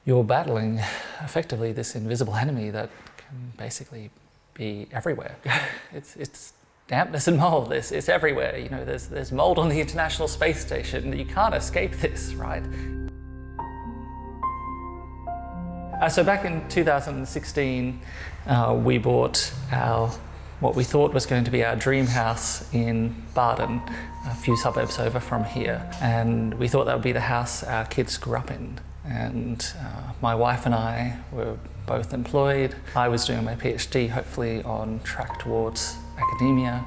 you're battling effectively this invisible enemy that can basically be everywhere. It's dampness and mold. It's everywhere. You know, there's mold on the International Space Station. You can't escape this, right? So back in 2016, we bought what we thought was going to be our dream house in Barden, a few suburbs over from here. And we thought that would be the house our kids grew up in. And my wife and I were both employed. I was doing my PhD, hopefully on track towards academia,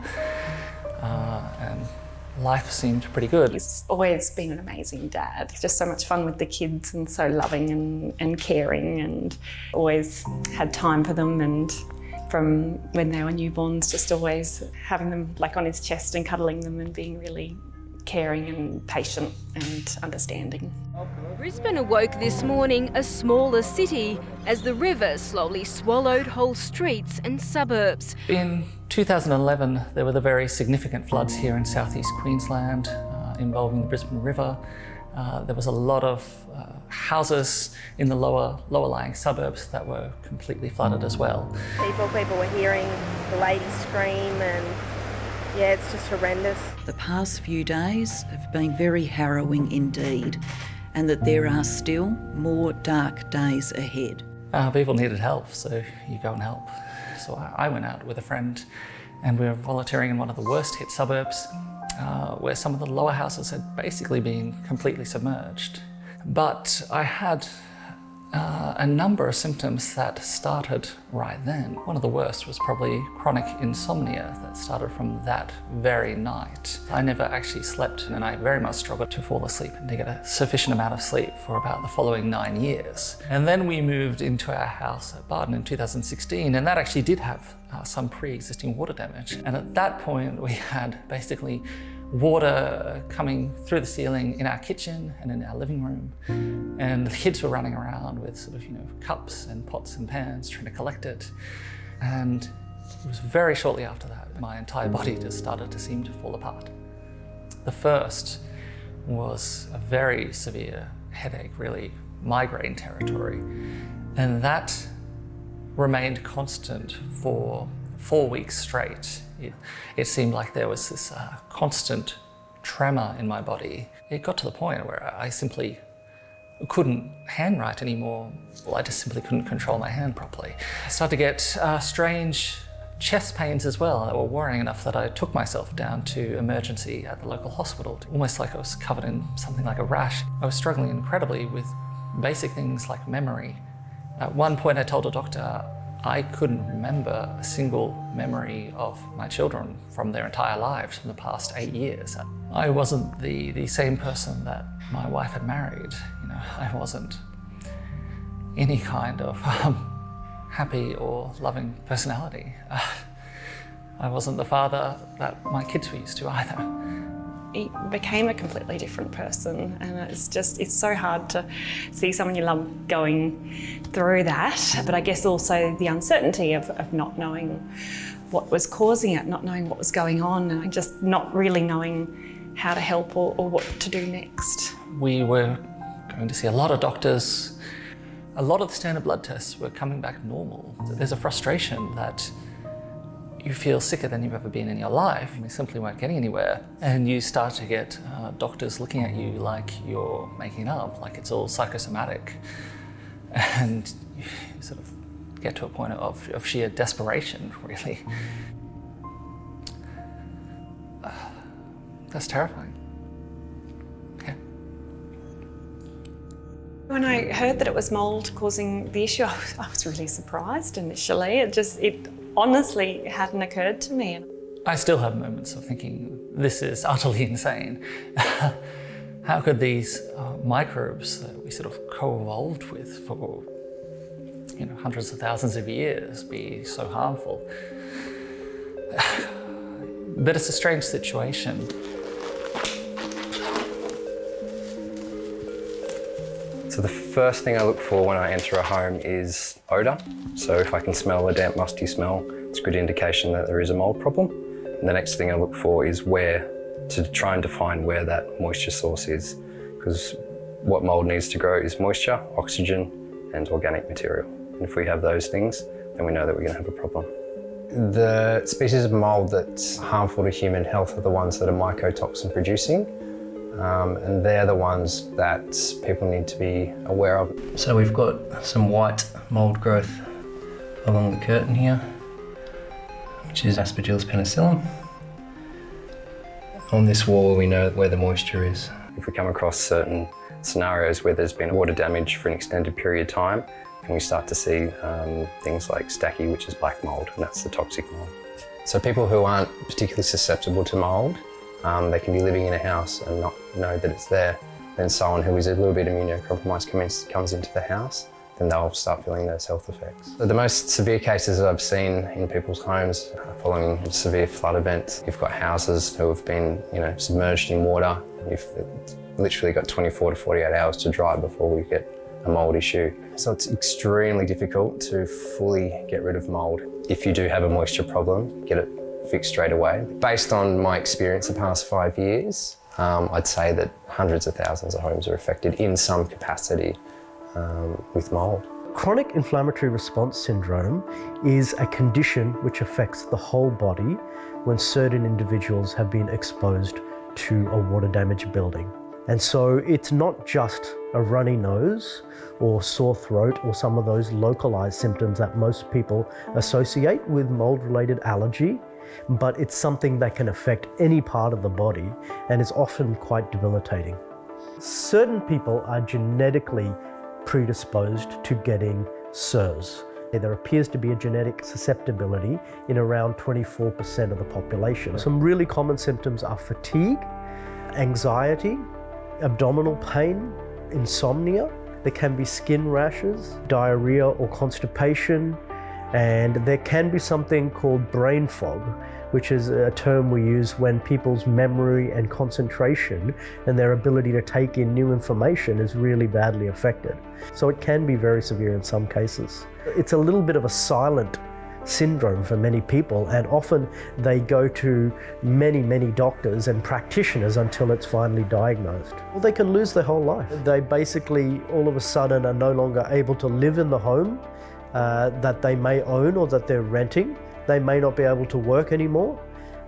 and life seemed pretty good. He's always been an amazing dad. Just so much fun with the kids and so loving and caring, and always had time for them. And from when they were newborns, just always having them like on his chest and cuddling them and being really caring and patient and understanding. Brisbane awoke this morning a smaller city as the river slowly swallowed whole streets and suburbs. In 2011, there were the very significant floods here in southeast Queensland involving the Brisbane River. There was a lot of houses in the lower lying suburbs that were completely flooded as well. People were hearing the lady scream, and yeah, it's just horrendous. The past few days have been very harrowing indeed, and that there are still more dark days ahead. People needed help, so you go and help. So I went out with a friend and we were volunteering in one of the worst hit suburbs where some of the lower houses had basically been completely submerged. But I had a number of symptoms that started right then. One of the worst was probably chronic insomnia that started from that very night. I never actually slept, and I very much struggled to fall asleep and to get a sufficient amount of sleep for about the following 9 years. And then we moved into our house at Barden in 2016, and that actually did have some pre-existing water damage. And at that point, we had basically water coming through the ceiling in our kitchen and in our living room. And the kids were running around with sort of, cups and pots and pans trying to collect it. And it was very shortly after that, my entire body just started to seem to fall apart. The first was a very severe headache, really migraine territory. And that remained constant for 4 weeks straight. It seemed like there was this constant tremor in my body. It got to the point where I simply couldn't handwrite anymore. Well, I just simply couldn't control my hand properly. I started to get strange chest pains as well that were worrying enough that I took myself down to emergency at the local hospital, almost like I was covered in something like a rash. I was struggling incredibly with basic things like memory. At one point I told a doctor I couldn't remember a single memory of my children from their entire lives from the past 8 years. I wasn't the same person that my wife had married. I wasn't any kind of happy or loving personality. I wasn't the father that my kids were used to either. He became a completely different person, and it's so hard to see someone you love going through that. But I guess also the uncertainty of not knowing what was causing it, not knowing what was going on, and just not really knowing how to help or what to do next. We were going to see a lot of doctors. A lot of the standard blood tests were coming back normal. There's a frustration that you feel sicker than you've ever been in your life, and you simply weren't getting anywhere. And you start to get doctors looking at you like you're making up, like it's all psychosomatic. And you sort of get to a point of sheer desperation, really. That's terrifying. Yeah. When I heard that it was mould causing the issue, I was really surprised initially. It honestly hadn't occurred to me. I still have moments of thinking, this is utterly insane. How could these microbes that we sort of co-evolved with for hundreds of thousands of years be so harmful? But it's a strange situation. So the first thing I look for when I enter a home is odour. So if I can smell a damp, musty smell, it's a good indication that there is a mould problem. And the next thing I look for is to try and define where that moisture source is. Because what mould needs to grow is moisture, oxygen, and organic material. And if we have those things, then we know that we're going to have a problem. The species of mould that's harmful to human health are the ones that are mycotoxin producing, and they're the ones that people need to be aware of. So we've got some white mould growth along the curtain here, which is Aspergillus penicillin. On this wall we know where the moisture is. If we come across certain scenarios where there's been water damage for an extended period of time, and we start to see things like stachy, which is black mould, and that's the toxic mould. So people who aren't particularly susceptible to mould, they can be living in a house and not know that it's there. Then someone who is a little bit immunocompromised comes into the house, then they'll start feeling those health effects. So the most severe cases that I've seen in people's homes following a severe flood event, you've got houses who have been submerged in water. You've literally got 24 to 48 hours to dry before we get a mould issue. So it's extremely difficult to fully get rid of mould. If you do have a moisture problem, get it fixed straight away. Based on my experience the past 5 years, I'd say that hundreds of thousands of homes are affected in some capacity with mould. Chronic inflammatory response syndrome is a condition which affects the whole body when certain individuals have been exposed to a water damaged building. And so it's not just a runny nose or sore throat or some of those localized symptoms that most people associate with mold-related allergy, but it's something that can affect any part of the body and is often quite debilitating. Certain people are genetically predisposed to getting CIRS. There appears to be a genetic susceptibility in around 24% of the population. Some really common symptoms are fatigue, anxiety, abdominal pain, insomnia. There can be skin rashes, diarrhea or constipation, and there can be something called brain fog, which is a term we use when people's memory and concentration and their ability to take in new information is really badly affected. So it can be very severe in some cases. It's a little bit of a silent syndrome for many people, and often they go to many doctors and practitioners until it's finally diagnosed. Well, they can lose their whole life. They basically all of a sudden are no longer able to live in the home that they may own or that they're renting. They may not be able to work anymore.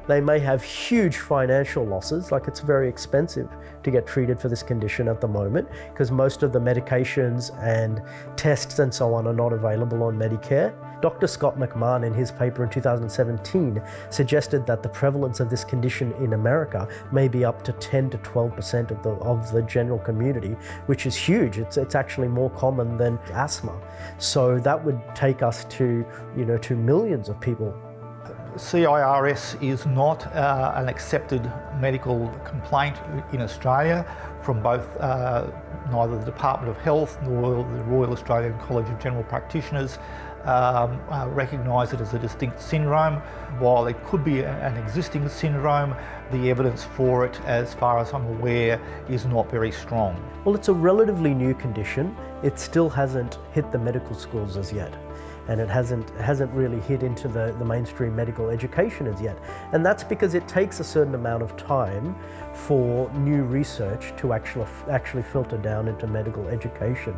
They may have huge financial losses, like it's very expensive to get treated for this condition at the moment because most of the medications and tests and so on are not available on Medicare. Dr. Scott McMahon in his paper in 2017 suggested that the prevalence of this condition in America may be up to 10 to 12% of the general community, which is huge. It's actually more common than asthma. So that would take us to, to millions of people. CIRS is not an accepted medical complaint in Australia from both neither the Department of Health nor the Royal Australian College of General Practitioners recognise it as a distinct syndrome. While it could be an existing syndrome, the evidence for it, as far as I'm aware, is not very strong. Well, it's a relatively new condition. It still hasn't hit the medical schools as yet. And it hasn't really hit into the mainstream medical education as yet. And that's because it takes a certain amount of time for new research to actually filter down into medical education.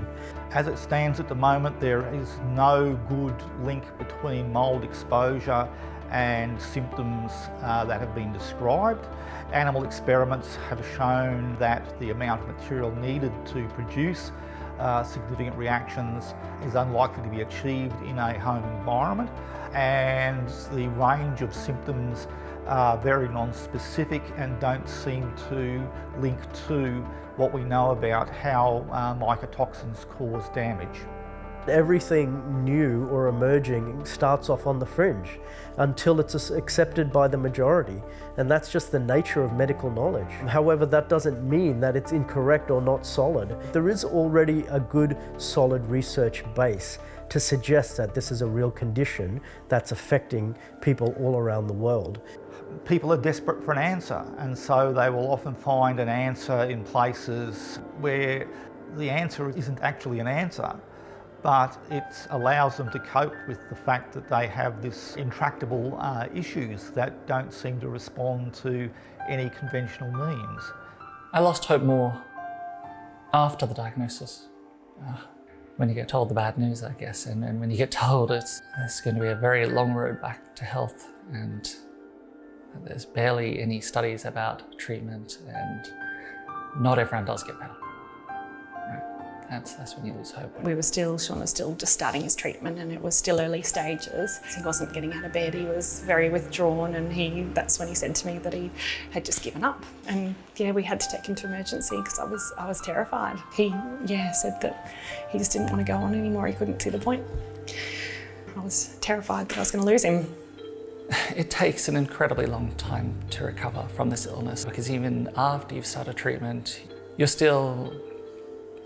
As it stands at the moment, there is no good link between mould exposure and symptoms that have been described. Animal experiments have shown that the amount of material needed to produce significant reactions is unlikely to be achieved in a home environment, and the range of symptoms are very non-specific and don't seem to link to what we know about how mycotoxins cause damage. Everything new or emerging starts off on the fringe until it's accepted by the majority, and that's just the nature of medical knowledge. However, that doesn't mean that it's incorrect or not solid. There is already a good solid research base to suggest that this is a real condition that's affecting people all around the world. People are desperate for an answer, and so they will often find an answer in places where the answer isn't actually an answer, but it allows them to cope with the fact that they have this intractable issues that don't seem to respond to any conventional means. I lost hope more after the diagnosis. when you get told the bad news, I guess, and when you get told it's going to be a very long road back to health, and there's barely any studies about treatment, and not everyone does get better. That's when you lose hope. Sean was still just starting his treatment, and it was still early stages. He wasn't getting out of bed, he was very withdrawn, and that's when he said to me that he had just given up. And yeah, we had to take him to emergency because I was terrified. He said that he just didn't want to go on anymore, he couldn't see the point. I was terrified that I was going to lose him. It takes an incredibly long time to recover from this illness, because even after you've started treatment, you're still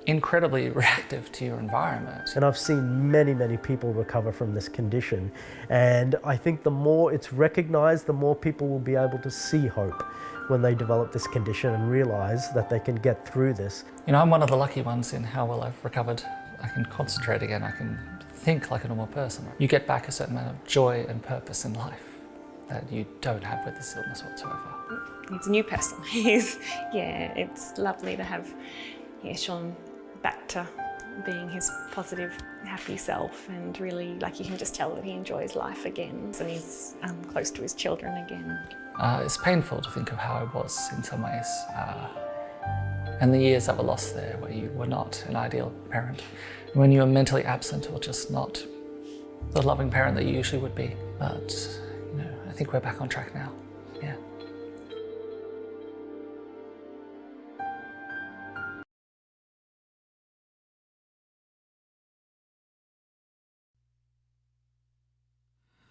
incredibly reactive to your environment. And I've seen many, many people recover from this condition. And I think the more it's recognised, the more people will be able to see hope when they develop this condition and realise that they can get through this. You know, I'm one of the lucky ones in how well I've recovered. I can concentrate again, I can think like a normal person. You get back a certain amount of joy and purpose in life that you don't have with this illness whatsoever. He's a new person. It's lovely to have Sean back to being his positive, happy self, and really, like, you can just tell that he enjoys life again, and he's close to his children again. It's painful to think of how I was in some ways, and the years that were lost there where you were not an ideal parent, when you were mentally absent or just not the loving parent that you usually would be. But you know, I think we're back on track now. Yeah.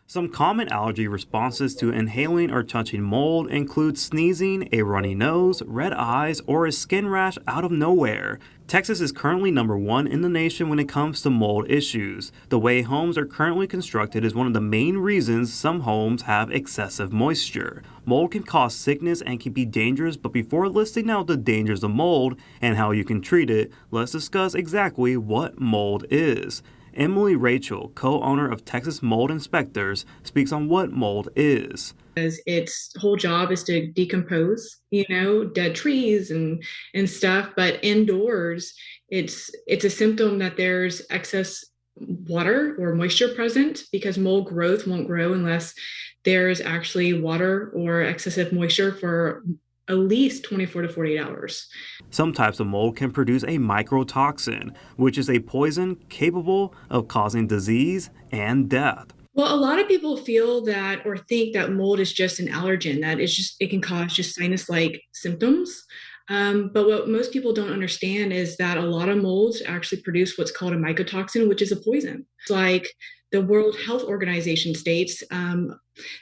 Some common allergy responses to inhaling or touching mold include sneezing, a runny nose, red eyes, or a skin rash out of nowhere. Texas is currently #1 in the nation when it comes to mold issues. The way homes are currently constructed is one of the main reasons some homes have excessive moisture. Mold can cause sickness and can be dangerous, but before listing out the dangers of mold and how you can treat it, let's discuss exactly what mold is. Emily Rachel, co-owner of Texas Mold Inspectors, speaks on what mold is. Because its whole job is to decompose, dead trees and stuff. But indoors, it's a symptom that there's excess water or moisture present, because mold growth won't grow unless there's actually water or excessive moisture for at least 24 to 48 hours. Some types of mold can produce a mycotoxin, which is a poison capable of causing disease and death. Well, a lot of people feel that or think that mold is just an allergen, that it can cause just sinus-like symptoms. But what most people don't understand is that a lot of molds actually produce what's called a mycotoxin, which is a poison. It's like the World Health Organization states,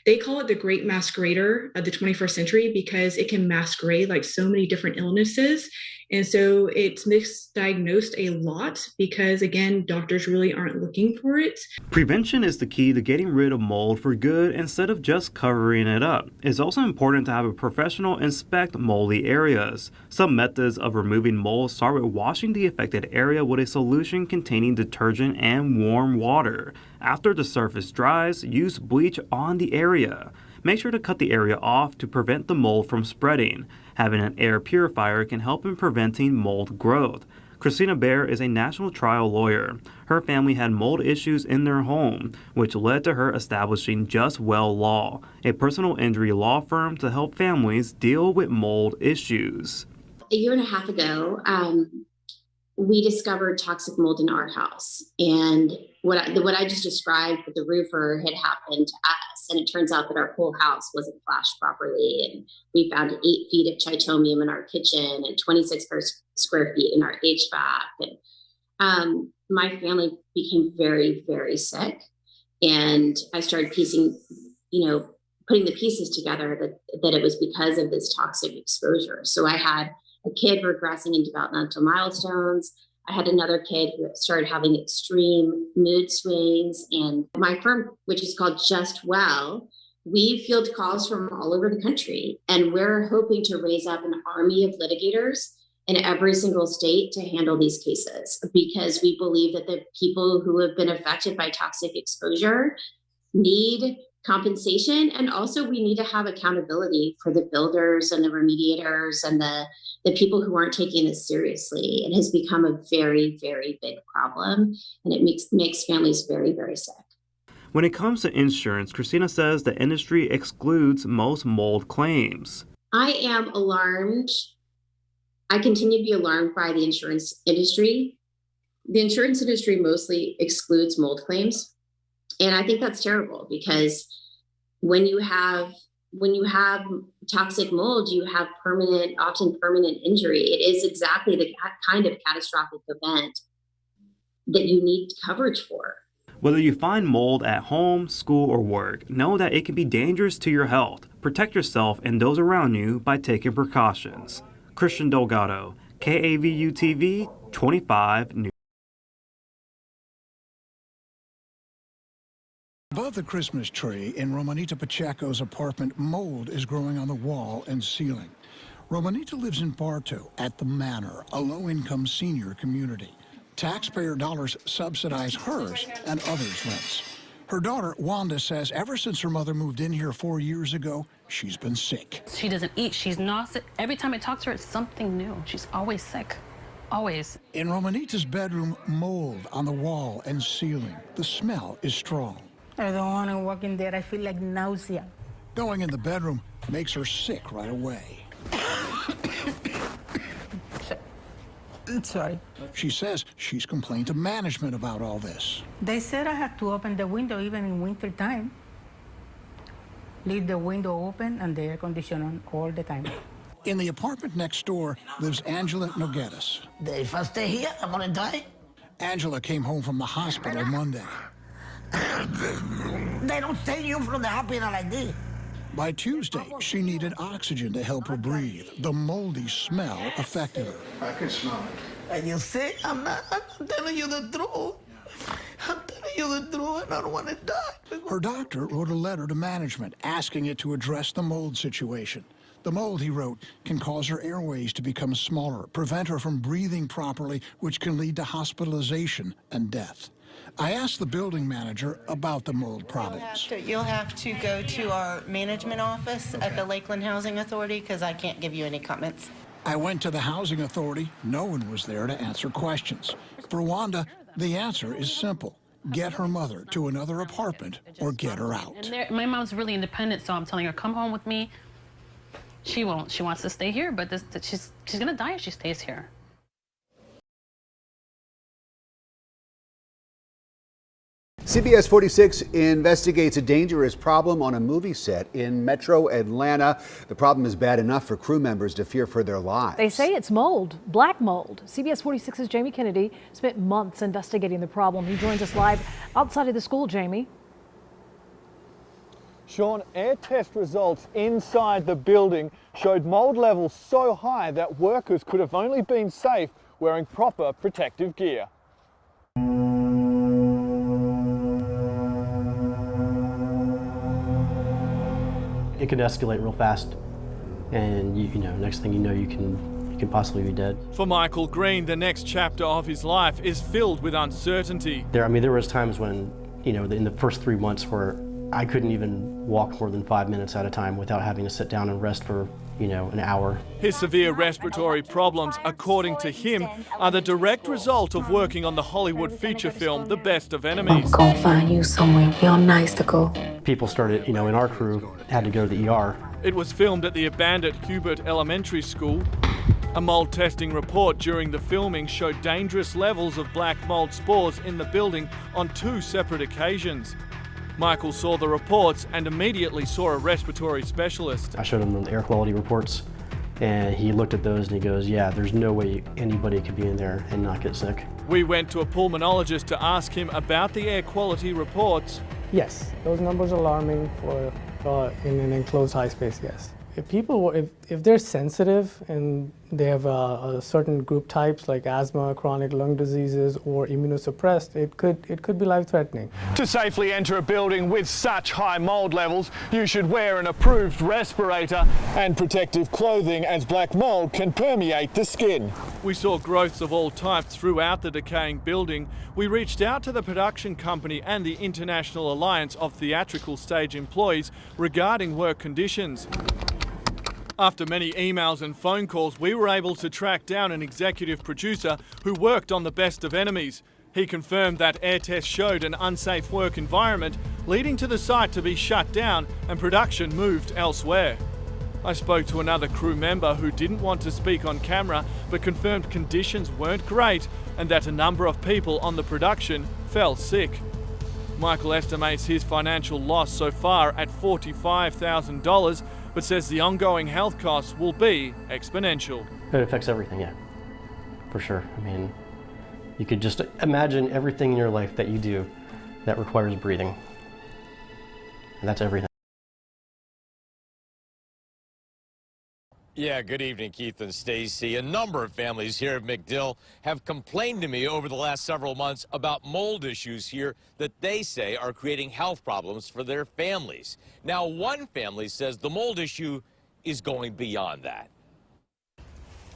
they call it the great masquerader of the 21st century because it can masquerade like so many different illnesses. And so it's misdiagnosed a lot because, again, doctors really aren't looking for it. Prevention is the key to getting rid of mold for good instead of just covering it up. It's also important to have a professional inspect moldy areas. Some methods of removing mold start with washing the affected area with a solution containing detergent and warm water. After the surface dries, use bleach on the area. Make sure to cut the area off to prevent the mold from spreading. Having an air purifier can help in preventing mold growth. Christina Bear is a national trial lawyer. Her family had mold issues in their home, which led to her establishing Just Well Law, a personal injury law firm to help families deal with mold issues. A year and a half ago, we discovered toxic mold in our house. And what I just described with the roofer had happened to us. And it turns out that our whole house wasn't flashed properly. And we found 8 feet of chitomium in our kitchen and 26 square feet in our HVAC. And my family became very, very sick. And I started putting the pieces together that it was because of this toxic exposure. So I had a kid regressing in developmental milestones. I had another kid who started having extreme mood swings. And my firm, which is called Just Well, we field calls from all over the country. And we're hoping to raise up an army of litigators in every single state to handle these cases, because we believe that the people who have been affected by toxic exposure need compensation, and also we need to have accountability for the builders and the remediators and the people who aren't taking this seriously. It has become a very, very big problem, and it makes families very, very sick. When it comes to insurance, Christina says the industry excludes most mold claims. I am alarmed. I continue to be alarmed by the insurance industry. The insurance industry mostly excludes mold claims. And I think that's terrible, because when you have toxic mold, you have often permanent injury. It is exactly the kind of catastrophic event that you need coverage for. Whether you find mold at home, school, or work, know that it can be dangerous to your health. Protect yourself and those around you by taking precautions. Christian Delgado, KAVU-TV 25 News. Above the Christmas tree in Romanita Pacheco's apartment, mold is growing on the wall and ceiling. Romanita lives in Bartow at the Manor, a low-income senior community. Taxpayer dollars subsidize hers and others' rents. Her daughter, Wanda, says ever since her mother moved in here 4 years ago, she's been sick. She doesn't eat. She's nauseous. Every time I talk to her, it's something new. She's always sick. Always. In Romanita's bedroom, mold on the wall and ceiling. The smell is strong. I don't want to walk in there. I feel like nausea. Going in the bedroom makes her sick right away. Sorry. She says she's complained to management about all this. They said I had to open the window even in winter time. Leave the window open and the air conditioner on all the time. In the apartment next door lives Angela Nogueras. If I stay here, I'm gonna die. Angela came home from the hospital Monday. They don't send you from the hospital like this. By Tuesday, she needed oxygen to help her breathe. The moldy smell affected her. I can smell it. And you see, I'm telling you the truth. I'm telling you the truth, and I don't want to die. Her doctor wrote a letter to management asking it to address the mold situation. The mold, he wrote, can cause her airways to become smaller, prevent her from breathing properly, which can lead to hospitalization and death. I asked the building manager about the mold problems. You'll have to go to our management office at the Lakeland Housing Authority, because I can't give you any comments. I went to the housing authority. No one was there to answer questions. For Wanda, the answer is simple. Get her mother to another apartment or get her out. And my mom's really independent, so I'm telling her, come home with me. She won't. She wants to stay here, but she's going to die if she stays here. CBS 46 investigates a dangerous problem on a movie set in Metro Atlanta. The problem is bad enough for crew members to fear for their lives. They say it's mold, black mold. CBS 46's Jamie Kennedy spent months investigating the problem. He joins us live outside of the school, Jamie. Sean, air test results inside the building showed mold levels so high that workers could have only been safe wearing proper protective gear. It could escalate real fast, and you know, next thing you know, you can possibly be dead. For Michael Green, the next chapter of his life is filled with uncertainty. There was times when, you know, in the first 3 months where I couldn't even walk more than 5 minutes at a time without having to sit down and rest for, you know, an hour. His severe respiratory problems, according to him, are the direct result of working on the Hollywood feature film, The Best of Enemies. I'm gonna find you somewhere real nice to go. People started, you know, in our crew, had to go to the ER. It was filmed at the abandoned Hubert Elementary School. A mold testing report during the filming showed dangerous levels of black mold spores in the building on 2 separate occasions. Michael saw the reports and immediately saw a respiratory specialist. I showed him the air quality reports, and he looked at those and he goes, yeah, there's no way anybody could be in there and not get sick. We went to a pulmonologist to ask him about the air quality reports. Yes, those numbers are alarming for in an enclosed high space, yes. if they're sensitive and they have a certain group types like asthma, chronic lung diseases, or immunosuppressed, it could be life-threatening. To safely enter a building with such high mold levels, you should wear an approved respirator and protective clothing, as black mold can permeate the skin. We saw growths of all types throughout the decaying building. We reached out to the production company and the International Alliance of Theatrical Stage Employees regarding work conditions. After many emails and phone calls, we were able to track down an executive producer who worked on The Best of Enemies. He confirmed that air tests showed an unsafe work environment, leading to the site to be shut down and production moved elsewhere. I spoke to another crew member who didn't want to speak on camera, but confirmed conditions weren't great and that a number of people on the production fell sick. Michael estimates his financial loss so far at $45,000, but says the ongoing health costs will be exponential. It affects everything, yeah, for sure. I mean, you could just imagine everything in your life that you do that requires breathing, and that's everything. Yeah, good evening, Keith and Stacy. A number of families here at MacDill have complained to me over the last several months about mold issues here that they say are creating health problems for their families. Now, one family says the mold issue is going beyond that.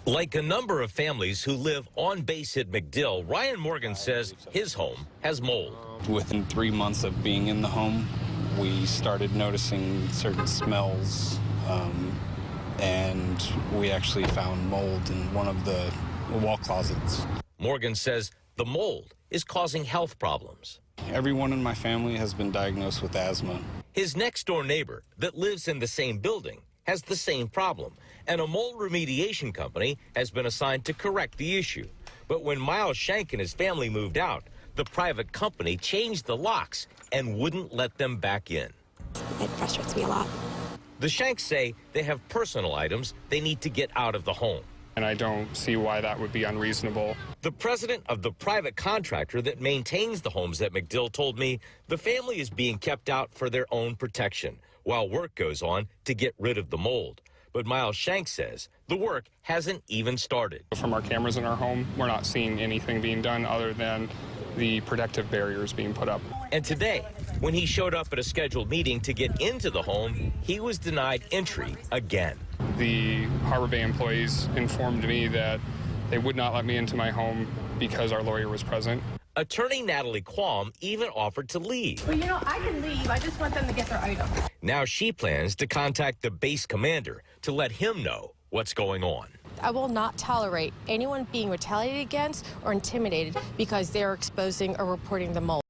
Like a number of families who live on base at MacDill, Ryan Morgan says his home has mold. Within 3 months of being in the home, we started noticing certain smells. And we actually found mold in one of the wall closets. Morgan says the mold is causing health problems. Everyone in my family has been diagnosed with asthma. His next-door neighbor that lives in the same building has the same problem, and a mold remediation company has been assigned to correct the issue. But when Miles Shank and his family moved out, the private company changed the locks and wouldn't let them back in. It frustrates me a lot. The Shanks say they have personal items they need to get out of the home. And I don't see why that would be unreasonable. The president of the private contractor that maintains the homes at MacDill told me the family is being kept out for their own protection while work goes on to get rid of the mold. But Miles Shank says the work hasn't even started. From our cameras in our home, we're not seeing anything being done other than the protective barriers being put up. And today, when he showed up at a scheduled meeting to get into the home, he was denied entry again. The Harbor Bay employees informed me that they would not let me into my home because our lawyer was present. Attorney Natalie Quam even offered to leave. Well, I can leave. I just want them to get their items. Now she plans to contact the base commander to let him know what's going on. I will not tolerate anyone being retaliated against or intimidated because they're exposing or reporting the mold.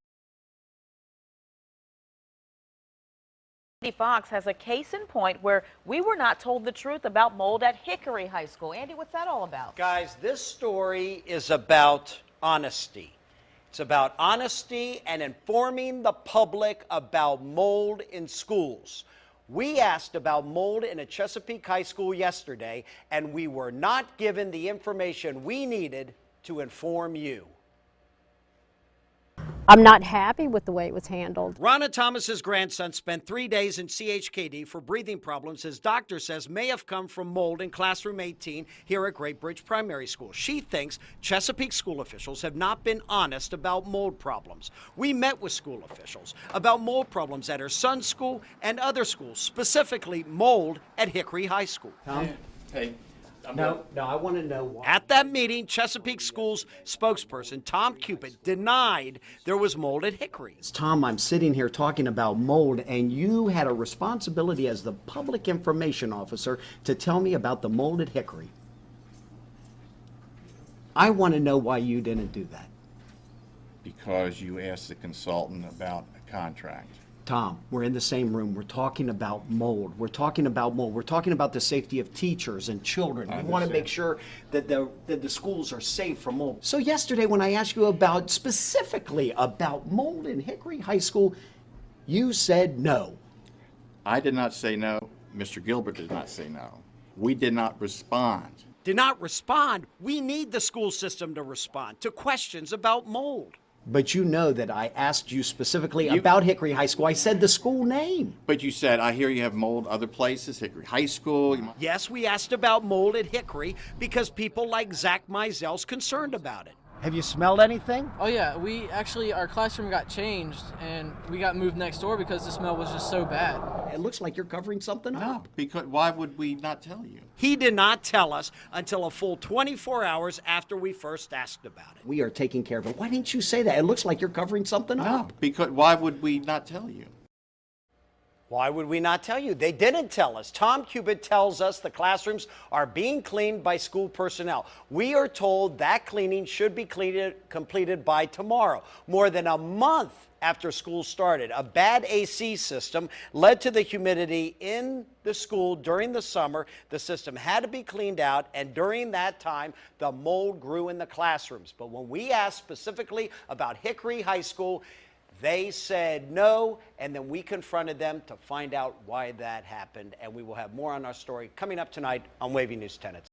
Andy Fox has a case in point where we were not told the truth about mold at Hickory High School. Andy, what's that all about? Guys, this story is about honesty. It's about honesty and informing the public about mold in schools. We asked about mold in a Chesapeake High School yesterday, and we were not given the information we needed to inform you. I'm not happy with the way it was handled. Ronna Thomas's grandson spent 3 days in CHKD for breathing problems his doctor says may have come from mold in classroom 18 here at Great Bridge Primary School. She thinks Chesapeake school officials have not been honest about mold problems. We met with school officials about mold problems at her son's school and other schools, specifically mold at Hickory High School. Tom? Hey. No, I want to know why. At that meeting, Chesapeake Schools spokesperson Tom Cupid denied there was mold at Hickory. Tom, I'm sitting here talking about mold, and you had a responsibility as the public information officer to tell me about the mold at Hickory. I want to know why you didn't do that. Because you asked the consultant about a contract. Tom, we're in the same room. We're talking about mold. We're talking about mold. We're talking about the safety of teachers and children. We want to make sure that the schools are safe from mold. So yesterday when I asked you specifically about mold in Hickory High School, you said no. I did not say no. Mr. Gilbert did not say no. We did not respond. Did not respond? We need the school system to respond to questions about mold. But you know that I asked you specifically about Hickory High School. I said the school name. But you said, I hear you have mold other places, Hickory High School. Yes, we asked about mold at Hickory because people like Zach Meisel's concerned about it. Have you smelled anything? Oh yeah, our classroom got changed and we got moved next door because the smell was just so bad. It looks like you're covering something up. Because why would we not tell you? He did not tell us until a full 24 hours after we first asked about it. We are taking care of it. Why didn't you say that? It looks like you're covering something up. Because why would we not tell you? Why would we not tell you? They didn't tell us. Tom Cubitt tells us the classrooms are being cleaned by school personnel. We are told that cleaning should be completed by tomorrow, more than a month after school started. A bad AC system led to the humidity in the school during the summer. The system had to be cleaned out, and during that time, the mold grew in the classrooms. But when we asked specifically about Hickory High School, they said no, and then we confronted them to find out why that happened. And we will have more on our story coming up tonight on Wavy News 10 at 6.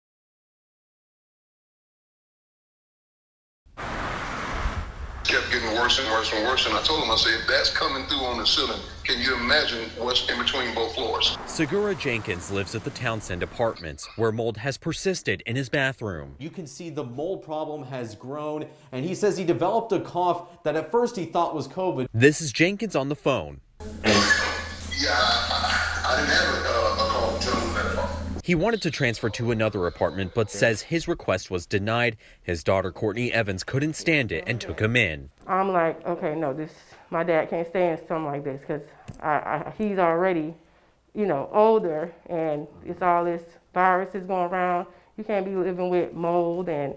Kept getting worse and worse and worse, and I told him, I said, that's coming through on the ceiling. Can you imagine what's in between both floors? Segura Jenkins lives at the Townsend Apartments, where mold has persisted in his bathroom. You can see the mold problem has grown, and he says he developed a cough that at first he thought was COVID. This is Jenkins on the phone. Yeah, I didn't have a call from that far. He wanted to transfer to another apartment, but says his request was denied. His daughter, Courtney Evans, couldn't stand it and took him in. I'm like, okay, no, my dad can't stay in something like this because he's already, older, and it's all this viruses going around. You can't be living with mold, and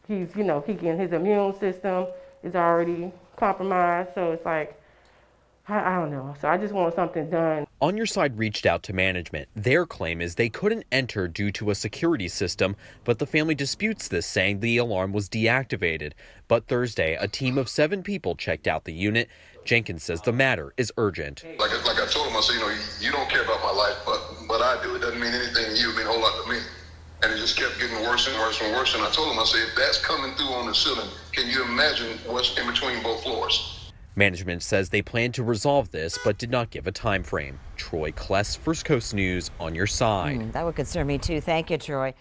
his immune system is already compromised. So it's like, I don't know. So I just want something done. On Your Side reached out to management. Their claim is they couldn't enter due to a security system, but the family disputes this, saying the alarm was deactivated. But Thursday, a team of 7 people checked out the unit. Jenkins says the matter is urgent. Like I told him, I said, you don't care about my life, but I do. It doesn't mean anything to you. It means a whole lot to me. And it just kept getting worse and worse and worse. And I told him, I said, that's coming through on the ceiling. Can you imagine what's in between both floors? Management says they plan to resolve this, but did not give a time frame. Troy Kless, First Coast News, On Your Side. That would concern me too. Thank you, Troy.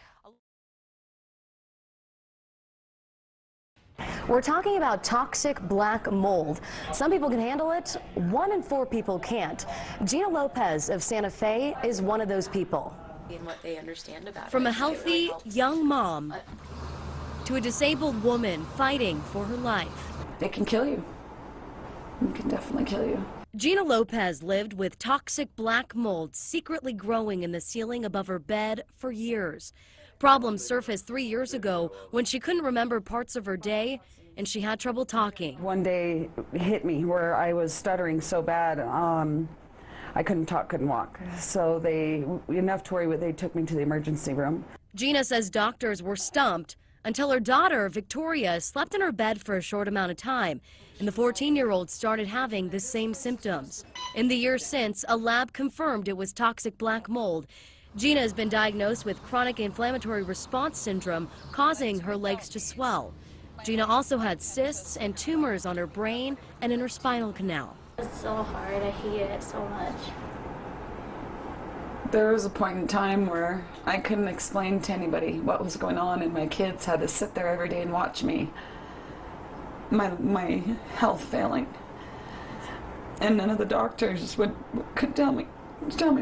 We're talking about toxic black mold. Some people can handle it, 1 in 4 people can't. Gina Lopez of Santa Fe is one of those people. And what they understand about From it. a healthy young mom to a disabled woman fighting for her life. They can kill you. It can definitely kill you. Gina Lopez lived with toxic black mold secretly growing in the ceiling above her bed for years. Problems surfaced 3 years ago when she couldn't remember parts of her day and she had trouble talking. One day it hit me where I was stuttering so bad, I couldn't talk, couldn't walk. So enough to where they took me to the emergency room. Gina says doctors were stumped until her daughter, Victoria, slept in her bed for a short amount of time, and the 14-year-old started having the same symptoms. In the years since, a lab confirmed it was toxic black mold. Gina has been diagnosed with chronic inflammatory response syndrome, causing her legs to swell. Gina also had cysts and tumors on her brain and in her spinal canal. It's so hard. I hate it so much. There was a point in time where I couldn't explain to anybody what was going on, and my kids had to sit there every day and watch me, my health failing. And none of the doctors could tell me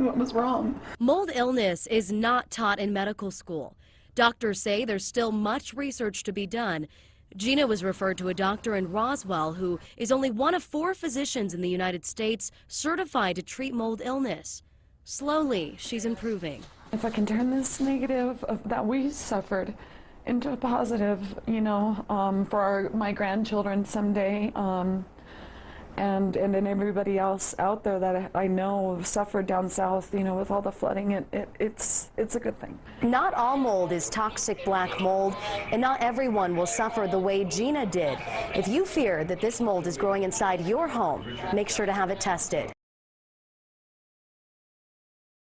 what was wrong. Mold illness is not taught in medical school. Doctors say there's still much research to be done. Gina was referred to a doctor in Roswell who is only one of 4 physicians in the United States certified to treat mold illness. Slowly, she's improving. If I can turn this negative that we suffered into a positive, for my grandchildren someday, and then everybody else out there that I know suffered down south, with all the flooding, it's a good thing. Not all mold is toxic black mold, and not everyone will suffer the way Gina did. If you fear that this mold is growing inside your home, make sure to have it tested.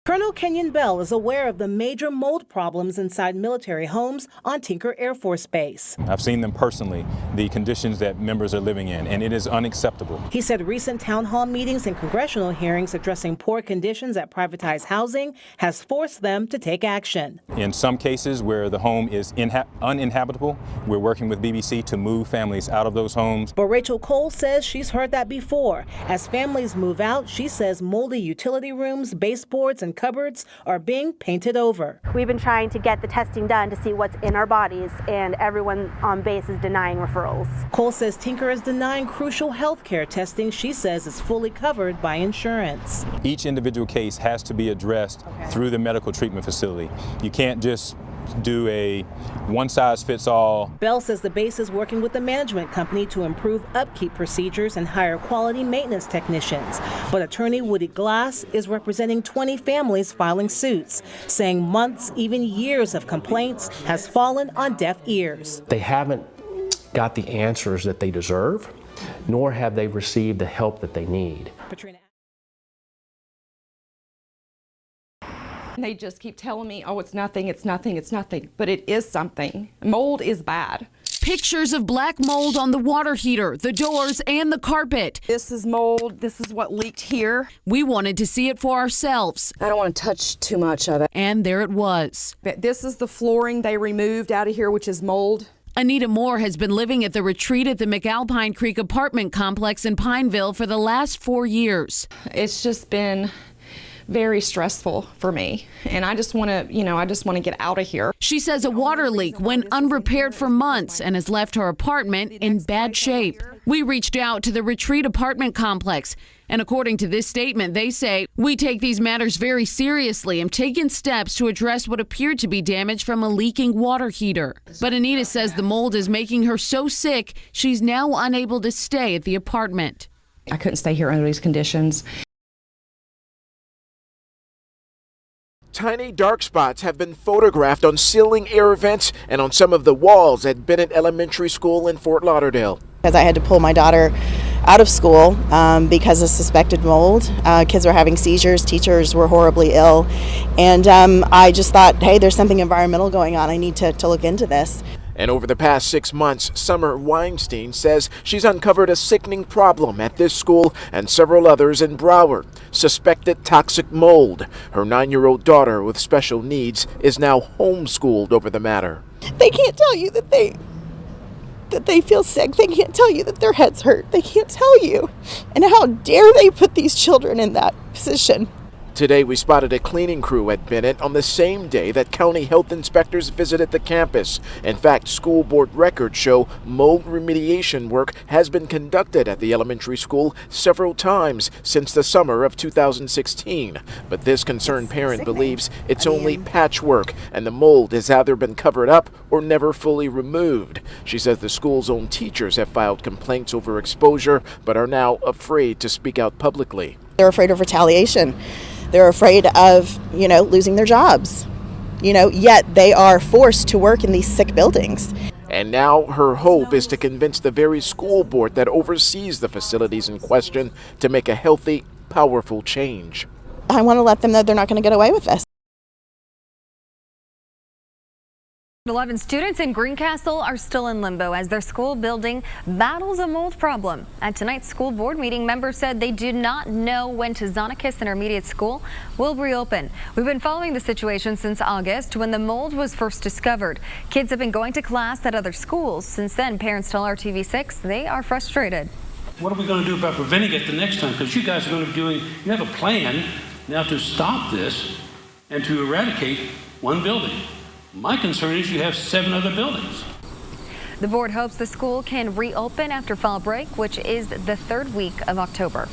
Colonel Kenyon Bell is aware of the major mold problems inside military homes on Tinker Air Force Base. I've seen them personally, the conditions that members are living in, and it is unacceptable. He said recent town hall meetings and congressional hearings addressing poor conditions at privatized housing has forced them to take action. In some cases where the home is uninhabitable, we're working with BBC to move families out of those homes. But Rachel Cole says she's heard that before. As families move out, she says moldy utility rooms, baseboards, and cupboards are being painted over. We've been trying to get the testing done to see what's in our bodies, and everyone on base is denying referrals. Cole says Tinker is denying crucial health care testing she says is fully covered by insurance. Each individual case has to be addressed through the medical treatment facility. You can't just do a one-size-fits-all. Bell says the base is working with the management company to improve upkeep procedures and hire quality maintenance technicians. But attorney Woody Glass is representing 20 families filing suits, saying months, even years of complaints has fallen on deaf ears. They haven't got the answers that they deserve, nor have they received the help that they need. They just keep telling me, oh, it's nothing, it's nothing, it's nothing. But it is something. Mold is bad. Pictures of black mold on the water heater, the doors, and the carpet. This is mold. This is what leaked here. We wanted to see it for ourselves. I don't want to touch too much of it. And there it was. But this is the flooring they removed out of here, which is mold. Anita Moore has been living at the retreat at the McAlpine Creek apartment complex in Pineville for the last 4 years. It's just been very stressful for me, and I just want to get out of here. She says a water leak went unrepaired for months and has left her apartment in bad shape. We reached out to the retreat apartment complex, and according to this statement, they say, "We take these matters very seriously and taken steps to address what appeared to be damage from a leaking water heater." But Anita says the mold is making her so sick, she's now unable to stay at the apartment. I couldn't stay here under these conditions. Tiny dark spots have been photographed on ceiling air vents and on some of the walls at Bennett Elementary School in Fort Lauderdale. Because I had to pull my daughter out of school because of suspected mold. Kids were having seizures, teachers were horribly ill, and I just thought, hey, there's something environmental going on. I need to look into this. And over the past 6 months, Summer Weinstein says she's uncovered a sickening problem at this school and several others in Broward. Suspected toxic mold. Her 9-year-old daughter with special needs is now homeschooled over the matter. They can't tell you that they feel sick. They can't tell you that their heads hurt. They can't tell you. And how dare they put these children in that position? Today we spotted a cleaning crew at Bennett on the same day that county health inspectors visited the campus. In fact, school board records show mold remediation work has been conducted at the elementary school several times since the summer of 2016. But this concerned parent believes it's only patchwork and the mold has either been covered up or never fully removed. She says the school's own teachers have filed complaints over exposure but are now afraid to speak out publicly. They're afraid of retaliation. They're afraid of, losing their jobs, yet they are forced to work in these sick buildings. And now her hope is to convince the very school board that oversees the facilities in question to make a healthy, powerful change. I want to let them know they're not going to get away with this. 11 students in Greencastle are still in limbo as their school building battles a mold problem. At tonight's school board meeting, members said they do not know when Tezonicus Intermediate School will reopen. We've been following the situation since August when the mold was first discovered. Kids have been going to class at other schools. Since then, parents tell RTV6 they are frustrated. What are we going to do about preventing it the next time? Because you guys are going to be you have a plan now to stop this and to eradicate one building. My concern is you have 7 other buildings. The board hopes the school can reopen after fall break, which is the 3rd week of October.